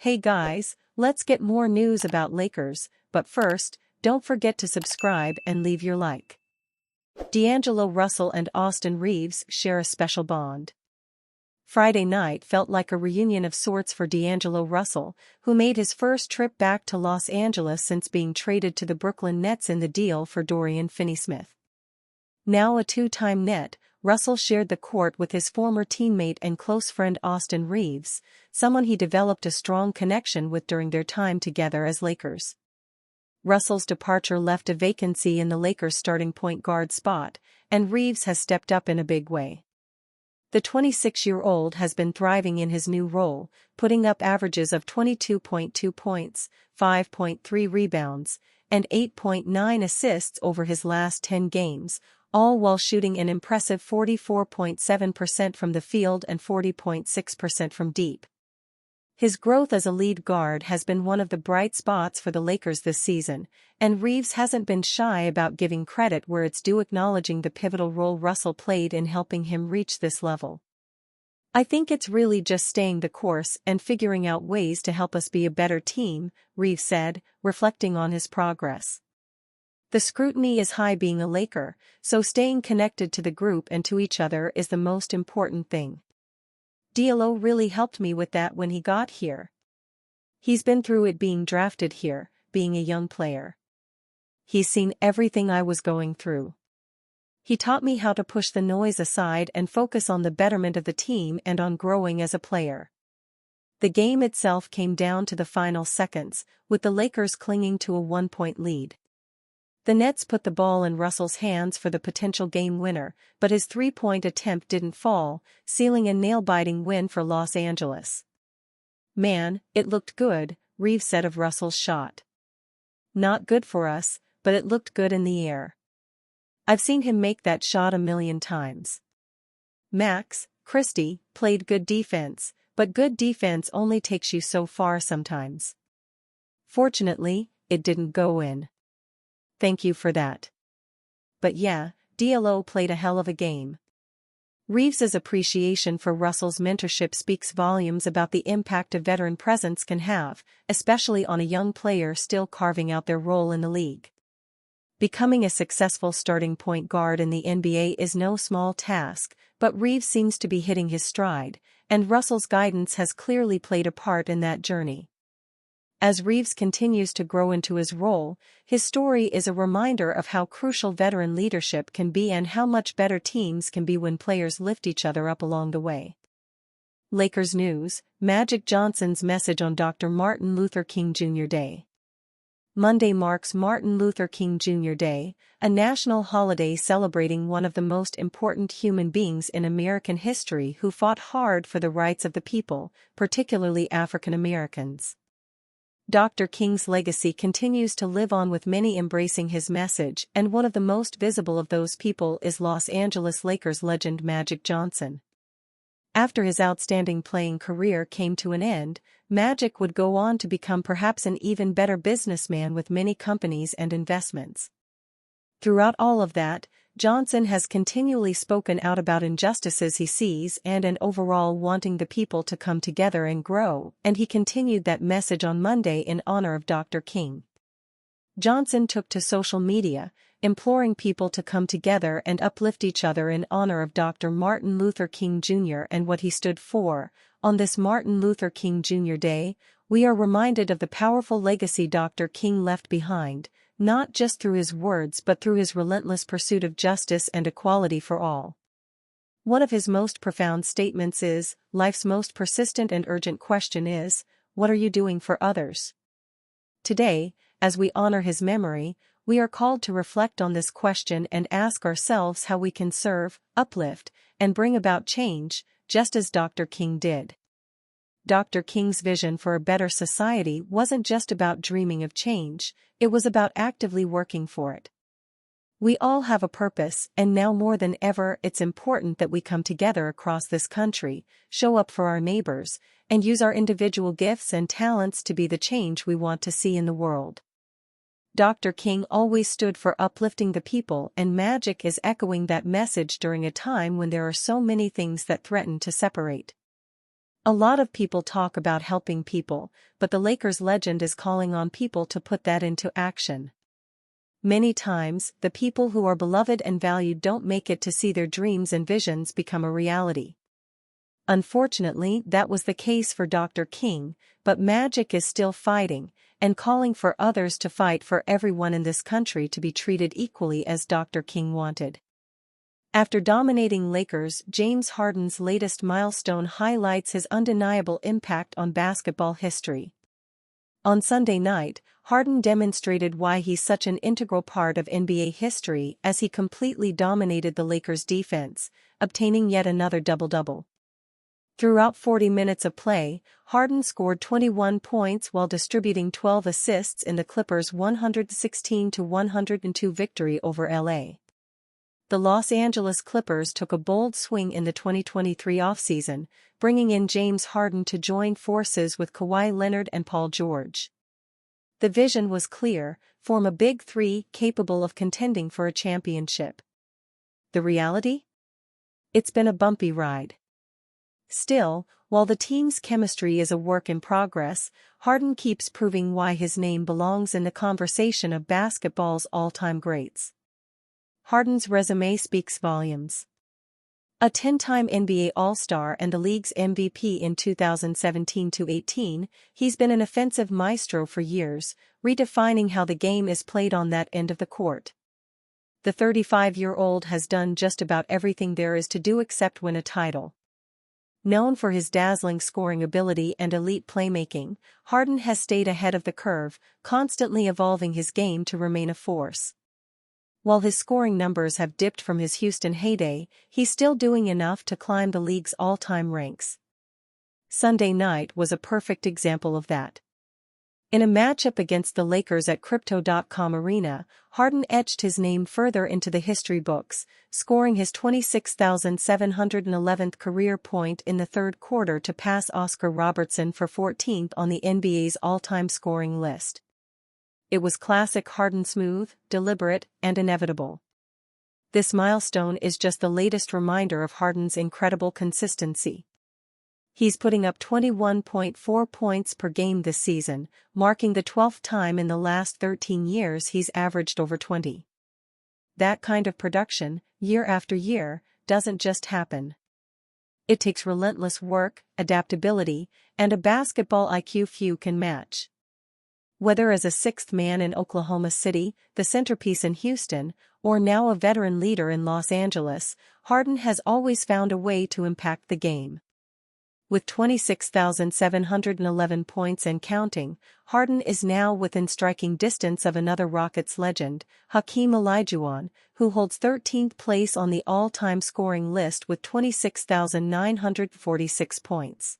Hey guys, let's get more news about Lakers, but first, don't forget to subscribe and leave your like. D'Angelo Russell and Austin Reaves share a special bond. Friday night felt like a reunion of sorts for D'Angelo Russell, who made his first trip back to Los Angeles since being traded to the Brooklyn Nets in the deal for Dorian Finney-Smith. Now a two-time Net, Russell shared the court with his former teammate and close friend Austin Reaves, someone he developed a strong connection with during their time together as Lakers. Russell's departure left a vacancy in the Lakers' starting point guard spot, and Reaves has stepped up in a big way. The 26-year-old has been thriving in his new role, putting up averages of 22.2 points, 5.3 rebounds, and 8.9 assists over his last 10 games, all while shooting an impressive 44.7% from the field and 40.6% from deep. His growth as a lead guard has been one of the bright spots for the Lakers this season, and Reaves hasn't been shy about giving credit where it's due, acknowledging the pivotal role Russell played in helping him reach this level. "I think it's really just staying the course and figuring out ways to help us be a better team," Reaves said, reflecting on his progress. "The scrutiny is high being a Laker, so staying connected to the group and to each other is the most important thing. D'Lo really helped me with that when he got here. He's been through it being drafted here, being a young player. He's seen everything I was going through. He taught me how to push the noise aside and focus on the betterment of the team and on growing as a player." The game itself came down to the final seconds, with the Lakers clinging to a 1-point lead. The Nets put the ball in Russell's hands for the potential game winner, but his three-point attempt didn't fall, sealing a nail-biting win for Los Angeles. "Man, it looked good," Reaves said of Russell's shot. "Not good for us, but it looked good in the air. I've seen him make that shot a million times." Max Christie played good defense, but good defense only takes you so far sometimes. "Fortunately, it didn't go in. Thank you for that. But yeah, D'Lo played a hell of a game." Reaves's appreciation for Russell's mentorship speaks volumes about the impact a veteran presence can have, especially on a young player still carving out their role in the league. Becoming a successful starting point guard in the NBA is no small task, but Reaves seems to be hitting his stride, and Russell's guidance has clearly played a part in that journey. As Reaves continues to grow into his role, his story is a reminder of how crucial veteran leadership can be and how much better teams can be when players lift each other up along the way. Lakers news: Magic Johnson's message on Dr. Martin Luther King Jr. Day. Monday marks Martin Luther King Jr. Day, a national holiday celebrating one of the most important human beings in American history who fought hard for the rights of the people, particularly African Americans. Dr. King's legacy continues to live on, with many embracing his message, and one of the most visible of those people is Los Angeles Lakers legend Magic Johnson. After his outstanding playing career came to an end, Magic would go on to become perhaps an even better businessman with many companies and investments. Throughout all of that, Johnson has continually spoken out about injustices he sees and overall wanting the people to come together and grow, and he continued that message on Monday in honor of Dr. King. Johnson took to social media, imploring people to come together and uplift each other in honor of Dr. Martin Luther King Jr. and what he stood for. "On this Martin Luther King Jr. Day, we are reminded of the powerful legacy Dr. King left behind, not just through his words but through his relentless pursuit of justice and equality for all. One of his most profound statements is, life's most persistent and urgent question is, what are you doing for others?" Today, as we honor his memory, we are called to reflect on this question and ask ourselves how we can serve, uplift, and bring about change, just as Dr. King did. Dr. King's vision for a better society wasn't just about dreaming of change, it was about actively working for it. We all have a purpose, and now more than ever it's important that we come together across this country, show up for our neighbors, and use our individual gifts and talents to be the change we want to see in the world. Dr. King always stood for uplifting the people, and Magic is echoing that message during a time when there are so many things that threaten to separate A lot of people talk about helping people, but the Lakers legend is calling on people to put that into action. Many times, the people who are beloved and valued don't make it to see their dreams and visions become a reality. Unfortunately, that was the case for Dr. King, but Magic is still fighting, and calling for others to fight for everyone in this country to be treated equally as Dr. King wanted. After dominating Lakers, James Harden's latest milestone highlights his undeniable impact on basketball history. On Sunday night, Harden demonstrated why he's such an integral part of NBA history as he completely dominated the Lakers' defense, obtaining yet another double-double. Throughout 40 minutes of play, Harden scored 21 points while distributing 12 assists in the Clippers' 116-102 victory over LA. The Los Angeles Clippers took a bold swing in the 2023 offseason, bringing in James Harden to join forces with Kawhi Leonard and Paul George. The vision was clear: form a big three capable of contending for a championship. The reality? It's been a bumpy ride. Still, while the team's chemistry is a work in progress, Harden keeps proving why his name belongs in the conversation of basketball's all-time greats. Harden's resume speaks volumes. A 10-time NBA All-Star and the league's MVP in 2017-18, he's been an offensive maestro for years, redefining how the game is played on that end of the court. The 35-year-old has done just about everything there is to do except win a title. Known for his dazzling scoring ability and elite playmaking, Harden has stayed ahead of the curve, constantly evolving his game to remain a force. While his scoring numbers have dipped from his Houston heyday, he's still doing enough to climb the league's all-time ranks. Sunday night was a perfect example of that. In a matchup against the Lakers at Crypto.com Arena, Harden etched his name further into the history books, scoring his 26,711th career point in the third quarter to pass Oscar Robertson for 14th on the NBA's all-time scoring list. It was classic Harden: smooth, deliberate, and inevitable. This milestone is just the latest reminder of Harden's incredible consistency. He's putting up 21.4 points per game this season, marking the 12th time in the last 13 years he's averaged over 20. That kind of production, year after year, doesn't just happen. It takes relentless work, adaptability, and a basketball IQ few can match. Whether as a sixth man in Oklahoma City, the centerpiece in Houston, or now a veteran leader in Los Angeles, Harden has always found a way to impact the game. With 26,711 points and counting, Harden is now within striking distance of another Rockets legend, Hakeem Olajuwon, who holds 13th place on the all-time scoring list with 26,946 points.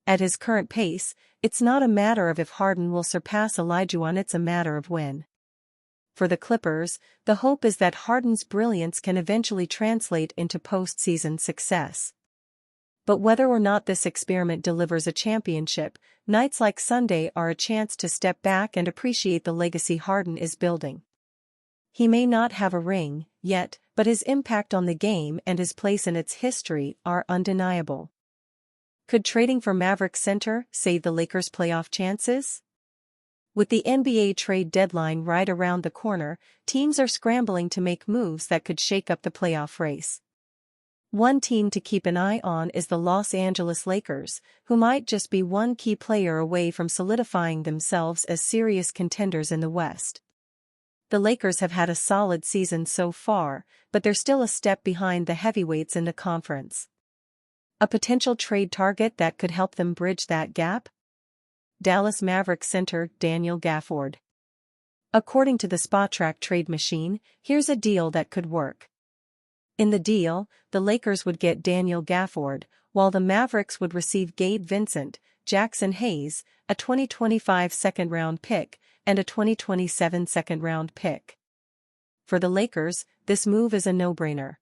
At his current pace, it's not a matter of if Harden will surpass Olajuwon, it's a matter of when. For the Clippers, the hope is that Harden's brilliance can eventually translate into postseason success. But whether or not this experiment delivers a championship, nights like Sunday are a chance to step back and appreciate the legacy Harden is building. He may not have a ring yet, but his impact on the game and his place in its history are undeniable. Could trading for Mavericks center save the Lakers' playoff chances? With the NBA trade deadline right around the corner, teams are scrambling to make moves that could shake up the playoff race. One team to keep an eye on is the Los Angeles Lakers, who might just be one key player away from solidifying themselves as serious contenders in the West. The Lakers have had a solid season so far, but they're still a step behind the heavyweights in the conference. A potential trade target that could help them bridge that gap? Dallas Mavericks center Daniel Gafford. According to the Spotrac trade machine, here's a deal that could work. In the deal, the Lakers would get Daniel Gafford, while the Mavericks would receive Gabe Vincent, Jackson Hayes, a 2025 second-round pick, and a 2027 second-round pick. For the Lakers, this move is a no-brainer.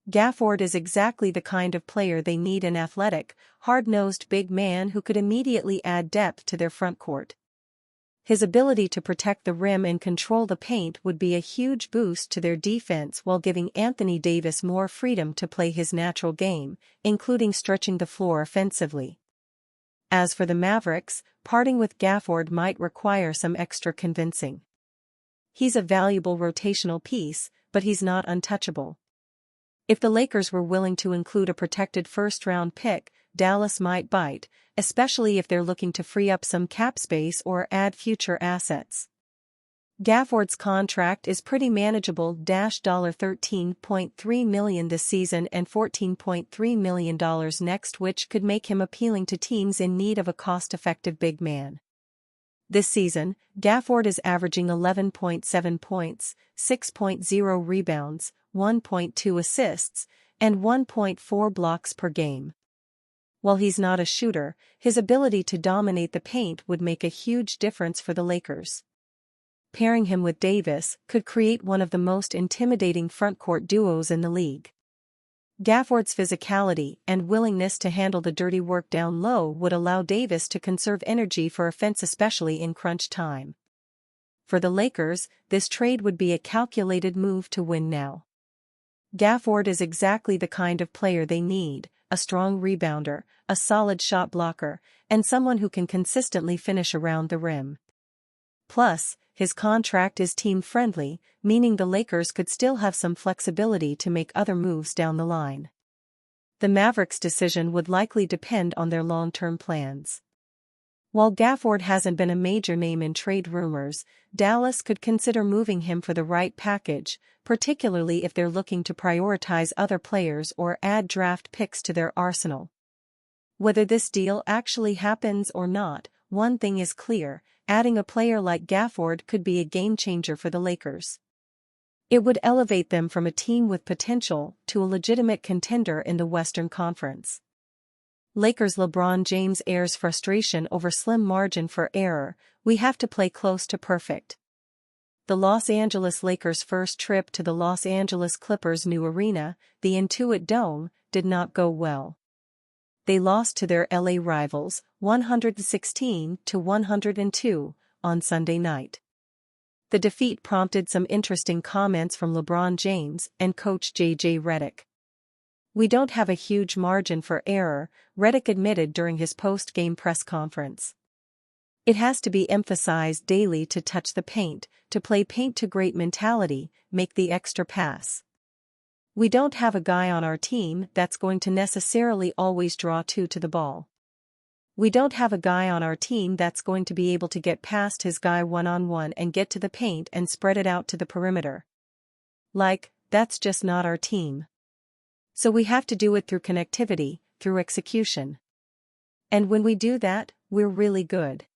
Gafford is exactly the kind of player they need: an athletic, hard-nosed big man who could immediately add depth to their front court. his ability to protect the rim and control the paint would be a huge boost to their defense while giving Anthony Davis more freedom to play his natural game, including stretching the floor offensively. As for the Mavericks, parting with Gafford might require some extra convincing. He's a valuable rotational piece, but he's not untouchable. If the Lakers were willing to include a protected first-round pick, Dallas might bite, especially if they're looking to free up some cap space or add future assets. Gafford's contract is pretty manageable, $13.3 million this season and $14.3 million next, which could make him appealing to teams in need of a cost-effective big man. This season, Gafford is averaging 11.7 points, 6.0 rebounds, 1.2 assists, and 1.4 blocks per game. While he's not a shooter, his ability to dominate the paint would make a huge difference for the Lakers. Pairing him with Davis could create one of the most intimidating frontcourt duos in the league. Gafford's physicality and willingness to handle the dirty work down low would allow Davis to conserve energy for offense, especially in crunch time. For the Lakers, this trade would be a calculated move to win now. Gafford is exactly the kind of player they need, a strong rebounder, a solid shot blocker, and someone who can consistently finish around the rim. Plus, his contract is team-friendly, meaning the Lakers could still have some flexibility to make other moves down the line. The Mavericks' decision would likely depend on their long-term plans. While Gafford hasn't been a major name in trade rumors, Dallas could consider moving him for the right package, particularly if they're looking to prioritize other players or add draft picks to their arsenal. Whether this deal actually happens or not, one thing is clear: adding a player like Gafford could be a game-changer for the Lakers. It would elevate them from a team with potential to a legitimate contender in the Western Conference. Lakers LeBron James airs frustration over slim margin for error. "We have to play close to perfect." The Los Angeles Lakers' first trip to the Los Angeles Clippers' new arena, the Intuit Dome, did not go well. They lost to their LA rivals, 116-102, on Sunday night. The defeat prompted some interesting comments from LeBron James and coach J.J. Redick. "We don't have a huge margin for error," Redick admitted during his post-game press conference. "It has to be emphasized daily to touch the paint, to play paint-to-great mentality, make the extra pass. We don't have a guy on our team that's going to necessarily always draw two to the ball. We don't have a guy on our team that's going to be able to get past his guy one-on-one and get to the paint and spread it out to the perimeter. That's just not our team. So we have to do it through connectivity, through execution. And when we do that, we're really good."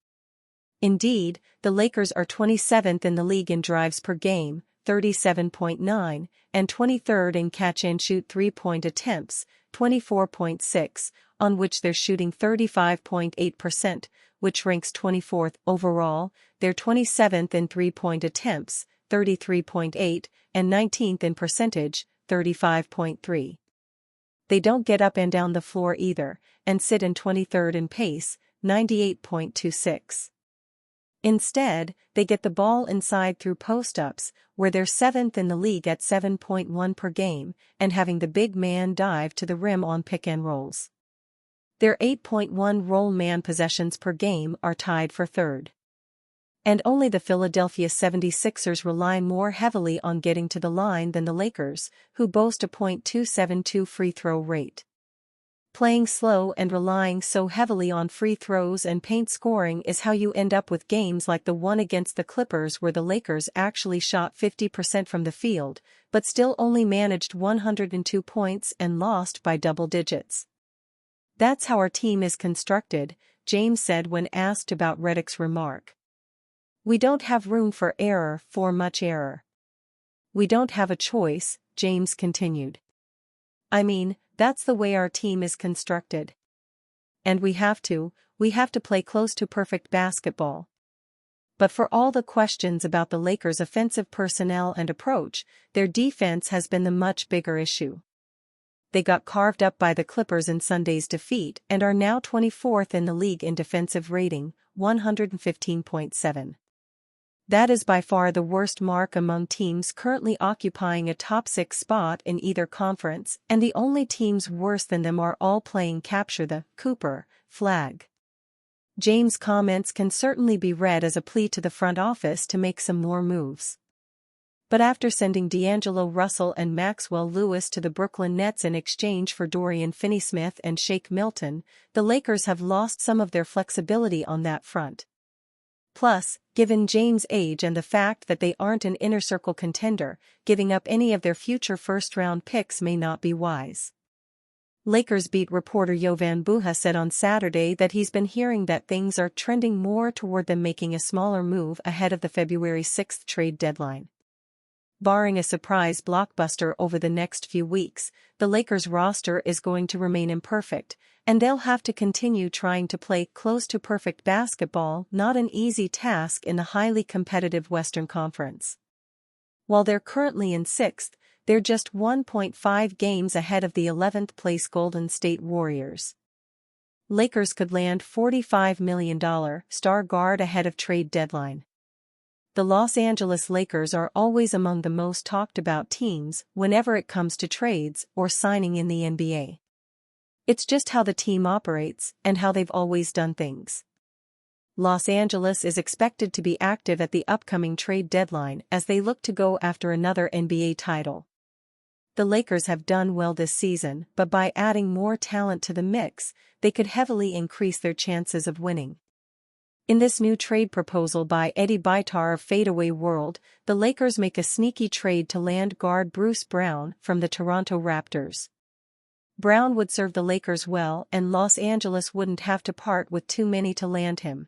Indeed, the Lakers are 27th in the league in drives per game, 37.9, and 23rd in catch-and-shoot three-point attempts, 24.6, on which they're shooting 35.8%, which ranks 24th overall. They're 27th in three-point attempts, 33.8, and 19th in percentage, 35.3. They don't get up and down the floor either, and sit in 23rd in pace, 98.26. Instead, they get the ball inside through post-ups, where they're 7th in the league at 7.1 per game, and having the big man dive to the rim on pick-and-rolls. Their 8.1 roll man possessions per game are tied for third. And only the Philadelphia 76ers rely more heavily on getting to the line than the Lakers, who boast a .272 free throw rate. Playing slow and relying so heavily on free throws and paint scoring is how you end up with games like the one against the Clippers, where the Lakers actually shot 50% from the field, but still only managed 102 points and lost by double digits. "That's how our team is constructed," James said when asked about Redick's remark. "We don't have room for much error. We don't have a choice," James continued. "I mean, that's the way our team is constructed. And we have to play close to perfect basketball." But for all the questions about the Lakers' offensive personnel and approach, their defense has been the much bigger issue. They got carved up by the Clippers in Sunday's defeat and are now 24th in the league in defensive rating, 115.7. That is by far the worst mark among teams currently occupying a top 6 spot in either conference, and the only teams worse than them are all playing capture the Cooper flag. James' comments can certainly be read as a plea to the front office to make some more moves. But after sending D'Angelo Russell and Maxwell Lewis to the Brooklyn Nets in exchange for Dorian Finney-Smith and Shake Milton, the Lakers have lost some of their flexibility on that front. Plus, given James' age and the fact that they aren't an inner-circle contender, giving up any of their future first-round picks may not be wise. Lakers beat reporter Jovan Buha said on Saturday that he's been hearing that things are trending more toward them making a smaller move ahead of the February 6 trade deadline. Barring a surprise blockbuster over the next few weeks, the Lakers' roster is going to remain imperfect, and they'll have to continue trying to play close to perfect basketball, not an easy task in the highly competitive Western Conference. While they're currently in 6th, they're just 1.5 games ahead of the 11th place Golden State Warriors. Lakers could land $45 million star guard ahead of trade deadline. The Los Angeles Lakers are always among the most talked about teams whenever it comes to trades or signing in the NBA. It's just how the team operates and how they've always done things. Los Angeles is expected to be active at the upcoming trade deadline as they look to go after another NBA title. The Lakers have done well this season, but by adding more talent to the mix, they could heavily increase their chances of winning. In this new trade proposal by Eddie Bitar of Fadeaway World, the Lakers make a sneaky trade to land guard Bruce Brown from the Toronto Raptors. Brown would serve the Lakers well, and Los Angeles wouldn't have to part with too many to land him.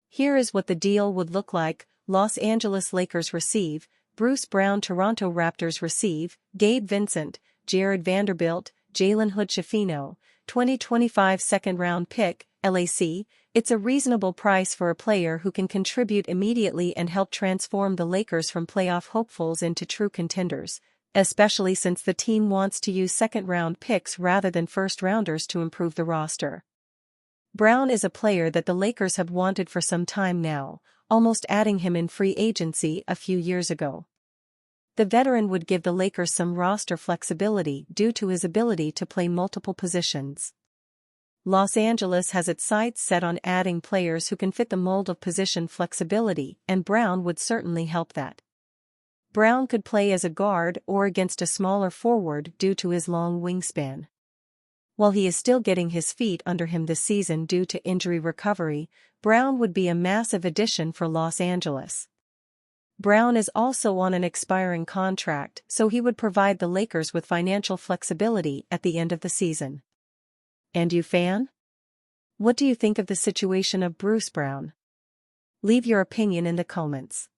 Here is what the deal would look like. Los Angeles Lakers receive Bruce Brown. Toronto Raptors receive Gabe Vincent, Jared Vanderbilt, Jalen Hood-Schifino, 2025 second-round pick, LAC. It's a reasonable price for a player who can contribute immediately and help transform the Lakers from playoff hopefuls into true contenders, especially since the team wants to use second-round picks rather than first-rounders to improve the roster. Brown is a player that the Lakers have wanted for some time now, almost adding him in free agency a few years ago. The veteran would give the Lakers some roster flexibility due to his ability to play multiple positions. Los Angeles has its sights set on adding players who can fit the mold of position flexibility, and Brown would certainly help that. Brown could play as a guard or against a smaller forward due to his long wingspan. While he is still getting his feet under him this season due to injury recovery, Brown would be a massive addition for Los Angeles. Brown is also on an expiring contract, so he would provide the Lakers with financial flexibility at the end of the season. And you, fan? What do you think of the situation of Bruce Brown? Leave your opinion in the comments.